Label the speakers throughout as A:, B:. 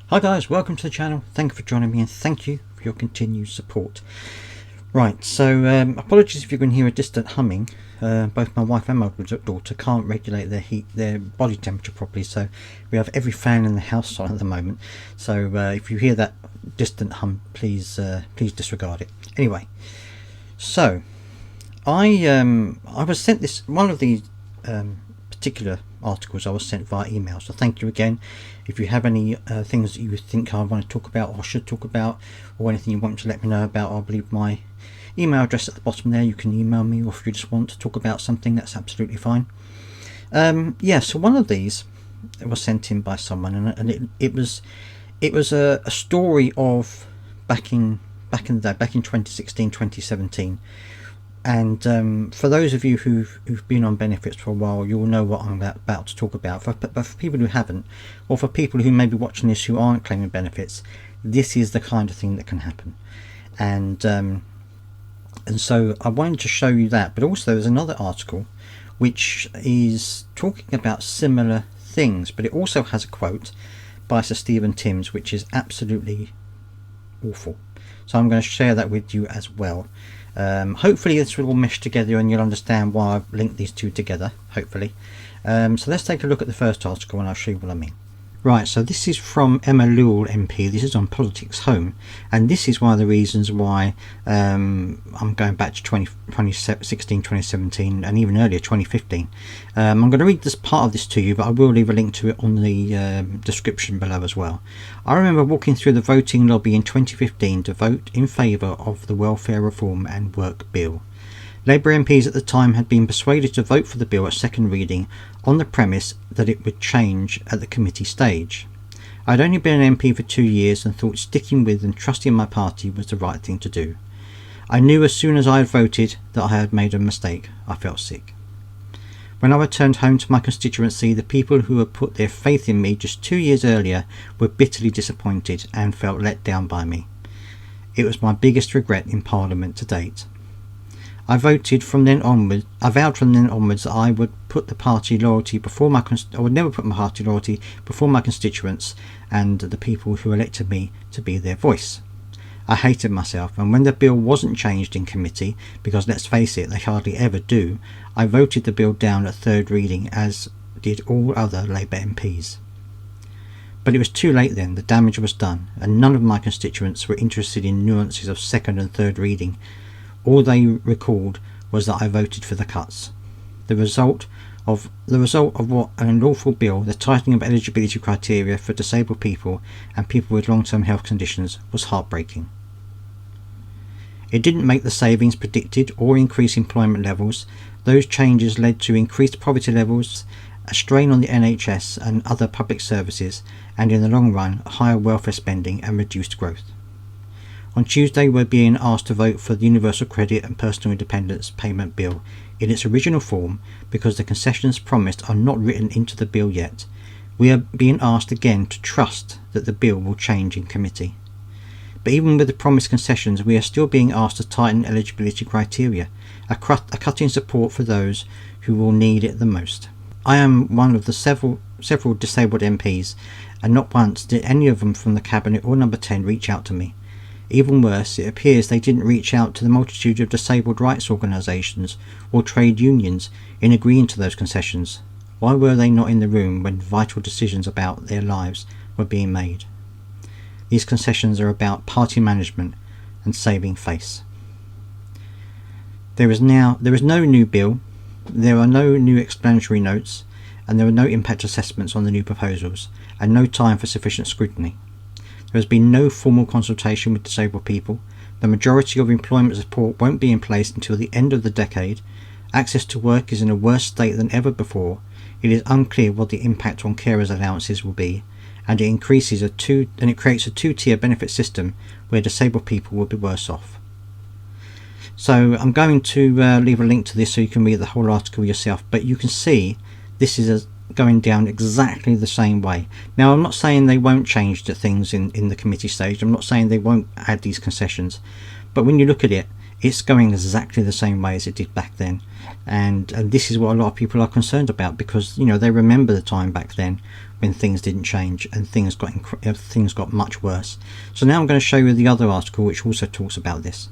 A: Hi guys, welcome to the channel. Thank you for joining me and thank you for your continued support. Right, so apologies if you can hear a distant humming. Both my wife and my daughter can't regulate their body temperature properly, so we have every fan in the house on at the moment. So if you hear that distant hum, please disregard it. Anyway, so I was sent this one of these particular articles I was sent via email, so thank you again. If you have any things that you think I want to talk about or should talk about, or anything you want to let me know about, I'll leave my email address at the bottom there. You can email me, or if you just want to talk about something, that's absolutely fine. Yeah, so one of these was sent in by someone, and it was a story of back in the day, back in 2016, 2017. And for those of you who've been on benefits for a while, you'll know what I'm about to talk about. But for people who haven't, or for people who may be watching this who aren't claiming benefits, this is the kind of thing that can happen. And so I wanted to show you that. But also there's another article which is talking about similar things, but it also has a quote by Sir Stephen Timms, which is absolutely awful. So I'm going to share that with you as well. Hopefully this will all mesh together and you'll understand why I've linked these two together, hopefully. So let's take a look at the first article and I'll show you what I mean. Right, so this is from Emma Lewell MP. This is on Politics Home, and this is one of the reasons why I'm going back to 2016, 2017 and even earlier, 2015. I'm going to read this part of this to you, but I will leave a link to it on the description below as well. I remember walking through the voting lobby in 2015 to vote in favour of the Welfare Reform and Work Bill. Labour MPs at the time had been persuaded to vote for the bill at second reading on the premise that it would change at the committee stage. I had only been an MP for 2 years and thought sticking with and trusting my party was the right thing to do. I knew as soon as I had voted that I had made a mistake. I felt sick. When I returned home to my constituency, the people who had put their faith in me just 2 years earlier were bitterly disappointed and felt let down by me. It was my biggest regret in Parliament to date. I vowed from then onwards that I would put the party loyalty before I would never put my party loyalty before my constituents and the people who elected me to be their voice. I hated myself, and when the bill wasn't changed in committee, because let's face it, they hardly ever do, I voted the bill down at third reading, as did all other Labour MPs. But it was too late then. The damage was done, and none of my constituents were interested in nuances of second and third reading. All they recalled was that I voted for the cuts. The result of what an unlawful bill, the tightening of eligibility criteria for disabled people and people with long-term health conditions, was heartbreaking. It didn't make the savings predicted or increase employment levels. Those changes led to increased poverty levels, a strain on the NHS and other public services, and in the long run, higher welfare spending and reduced growth. On Tuesday, we're being asked to vote for the Universal Credit and Personal Independence Payment Bill in its original form because the concessions promised are not written into the bill yet. We are being asked again to trust that the bill will change in committee. But even with the promised concessions, we are still being asked to tighten eligibility criteria, a cut in support for those who will need it the most. I am one of the several disabled MPs, and not once did any of them from the Cabinet or Number 10 reach out to me. Even worse, it appears they didn't reach out to the multitude of disabled rights organisations or trade unions in agreeing to those concessions. Why were they not in the room when vital decisions about their lives were being made? These concessions are about party management and saving face. There is no new bill, there are no new explanatory notes, and there are no impact assessments on the new proposals, and no time for sufficient scrutiny. There has been no formal consultation with disabled people. The majority of employment support won't be in place until the end of the decade. Access to work is in a worse state than ever before. It is unclear what the impact on carers' allowances will be, and it creates a two-tier benefit system where disabled people will be worse off. So I'm going to leave a link to this so you can read the whole article yourself, but you can see this is going down exactly the same way. Now, I'm not saying they won't change the things in the committee stage. I'm not saying they won't add these concessions, but when you look at it, it's going exactly the same way as it did back then. And this is what a lot of people are concerned about, because, you know, they remember the time back then when things didn't change and things got much worse. So now I'm going to show you the other article which also talks about this.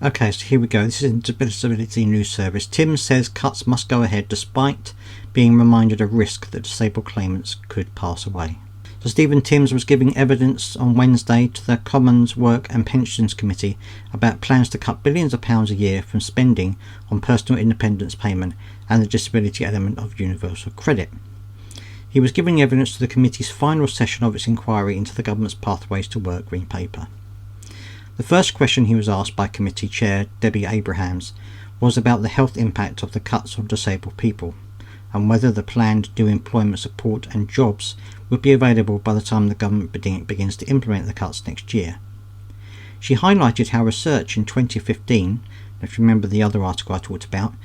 A: Okay, so here we go. This is in Disability News Service. Tim says cuts must go ahead despite being reminded of risk that disabled claimants could pass away. So Stephen Timms was giving evidence on Wednesday to the Commons Work and Pensions Committee about plans to cut billions of pounds a year from spending on personal independence payment and the disability element of universal credit. He was giving evidence to the committee's final session of its inquiry into the government's Pathways to Work Green Paper. The first question he was asked by committee chair Debbie Abrahams was about the health impact of the cuts on disabled people and whether the planned new employment support and jobs would be available by the time the government begins to implement the cuts next year. She highlighted how research in 2015, if you remember the other article I talked about,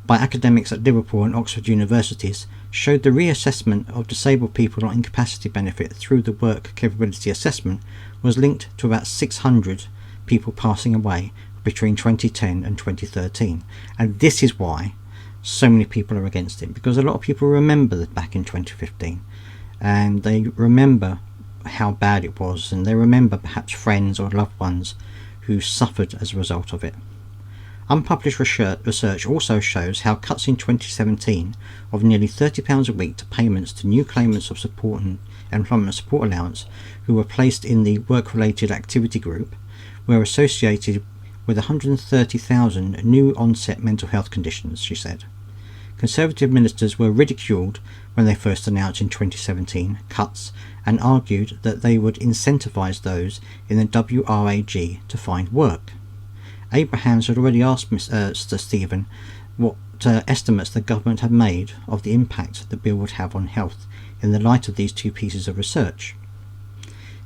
A: by academics at Liverpool and Oxford universities showed the reassessment of disabled people on incapacity benefit through the work capability assessment was linked to about 600 people passing away between 2010 and 2013, and this is why so many people are against it, because a lot of people remember that back in 2015 and they remember how bad it was, and they remember perhaps friends or loved ones who suffered as a result of it. Unpublished research also shows how cuts in 2017 of nearly £30 a week to payments to new claimants of support and employment support allowance who were placed in the work-related activity group were associated with 130,000 new onset mental health conditions, she said. Conservative ministers were ridiculed when they first announced in 2017 cuts and argued that they would incentivise those in the WRAG to find work. Abrahams had already asked Mr. Stephen what estimates the government had made of the impact the bill would have on health in the light of these two pieces of research.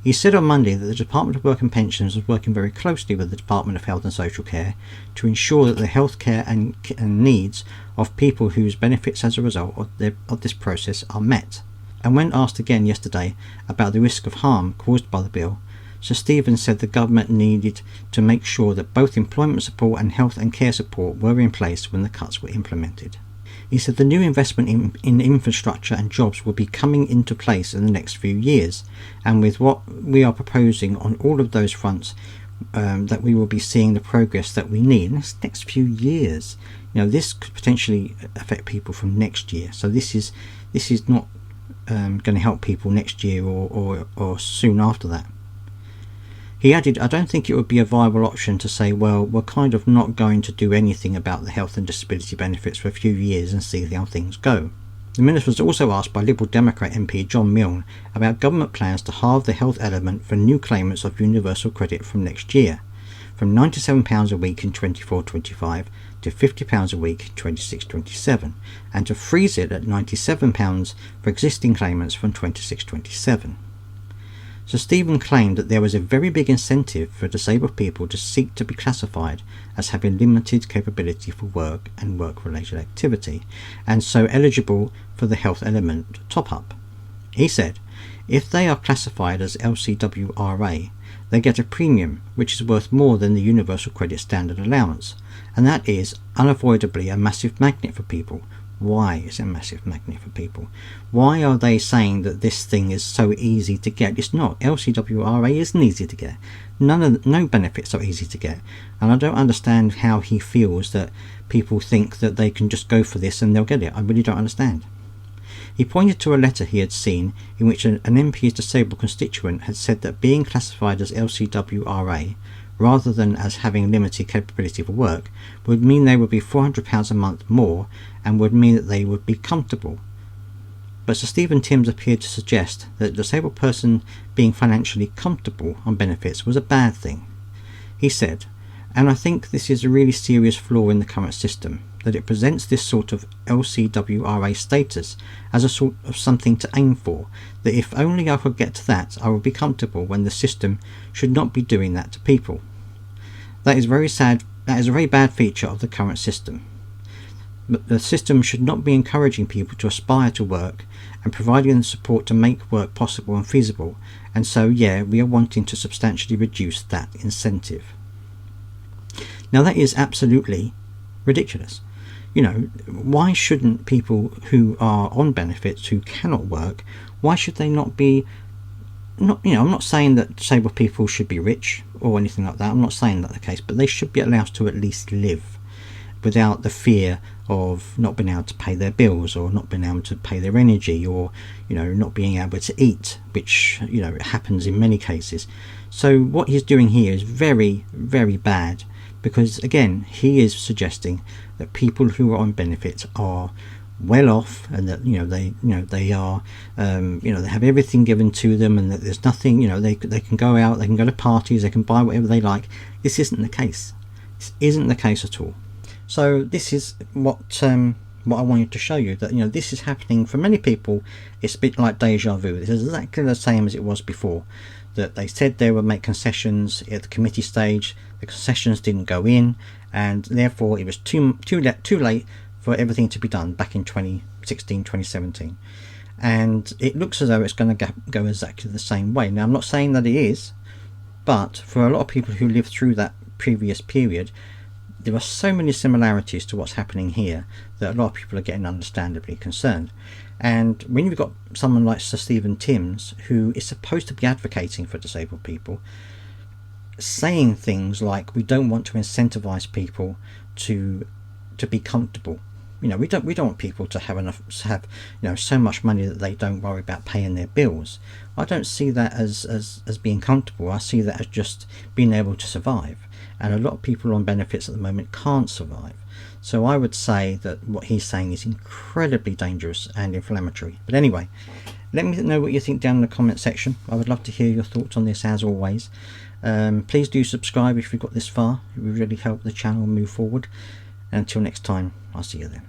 A: He said on Monday that the Department of Work and Pensions was working very closely with the Department of Health and Social Care to ensure that the health care and needs of people whose benefits as a result of this process are met. And when asked again yesterday about the risk of harm caused by the bill, Sir Stephen said the government needed to make sure that both employment support and health and care support were in place when the cuts were implemented. He said the new investment in infrastructure and jobs will be coming into place in the next few years, and with what we are proposing on all of those fronts, that we will be seeing the progress that we need in the next few years. You know, this could potentially affect people from next year, so this is not going to help people next year or soon after that. He added, I don't think it would be a viable option to say, well, we're kind of not going to do anything about the health and disability benefits for a few years and see how things go. The minister was also asked by Liberal Democrat MP John Milne about government plans to halve the health element for new claimants of universal credit from next year, from £97 a week in 24-25 to £50 a week in 26-27, and to freeze it at £97 for existing claimants from 26-27. So Stephen claimed that there was a very big incentive for disabled people to seek to be classified as having limited capability for work and work-related activity, and so eligible for the health element top-up. He said, if they are classified as LCWRA, they get a premium which is worth more than the Universal Credit Standard allowance, and that is unavoidably a massive magnet for people. Why is it a massive magnet for people? Why are they saying that this thing is so easy to get? It's not. LCWRA isn't easy to get. No benefits are easy to get. And I don't understand how he feels that people think that they can just go for this and they'll get it. I really don't understand. He pointed to a letter he had seen in which an MP's disabled constituent had said that being classified as LCWRA rather than as having limited capability for work, would mean they would be £400 a month more and would mean that they would be comfortable. But Sir Stephen Timms appeared to suggest that a disabled person being financially comfortable on benefits was a bad thing. He said, and I think this is a really serious flaw in the current system, that it presents this sort of LCWRA status as a sort of something to aim for, that if only I could get to that, I would be comfortable, when the system should not be doing that to people. That is very sad. That is a very bad feature of the current system. But the system should not be encouraging people to aspire to work and providing them support to make work possible and feasible, and so yeah, we are wanting to substantially reduce that incentive. Now that is absolutely ridiculous. you know, why shouldn't people who are on benefits, who cannot work, why should they not be, not, you know, I'm not saying that disabled people should be rich or anything like that, I'm not saying that's the case, but they should be allowed to at least live without the fear of not being able to pay their bills, or not being able to pay their energy, or, you know, not being able to eat, which, you know, happens in many cases. So what he's doing here is very, very bad, because again, he is suggesting that people who are on benefits are well off, and that, you know, they are, you know, they have everything given to them, and that there's nothing, you know, they can go out, they can go to parties, they can buy whatever they like. This isn't the case. This isn't the case at all. So this is what I wanted to show you, that, you know, this is happening for many people. It's a bit like deja vu. This is exactly the same as it was before, that they said they would make concessions at the committee stage, the concessions didn't go in, and therefore it was too late for everything to be done back in 2016, 2017. And it looks as though it's going to go exactly the same way. Now, I'm not saying that it is, but for a lot of people who lived through that previous period, there are so many similarities to what's happening here that a lot of people are getting understandably concerned. And when you've got someone like Sir Stephen Timms, who is supposed to be advocating for disabled people, saying things like, we don't want to incentivize people to be comfortable. You know, we don't want people to have you know, so much money that they don't worry about paying their bills. I don't see that as being comfortable. I see that as just being able to survive. And a lot of people on benefits at the moment can't survive. So I would say that what he's saying is incredibly dangerous and inflammatory. But anyway, let me know what you think down in the comment section. I would love to hear your thoughts on this, as always. Please do subscribe if you've got this far. It would really help the channel move forward. And until next time, I'll see you then.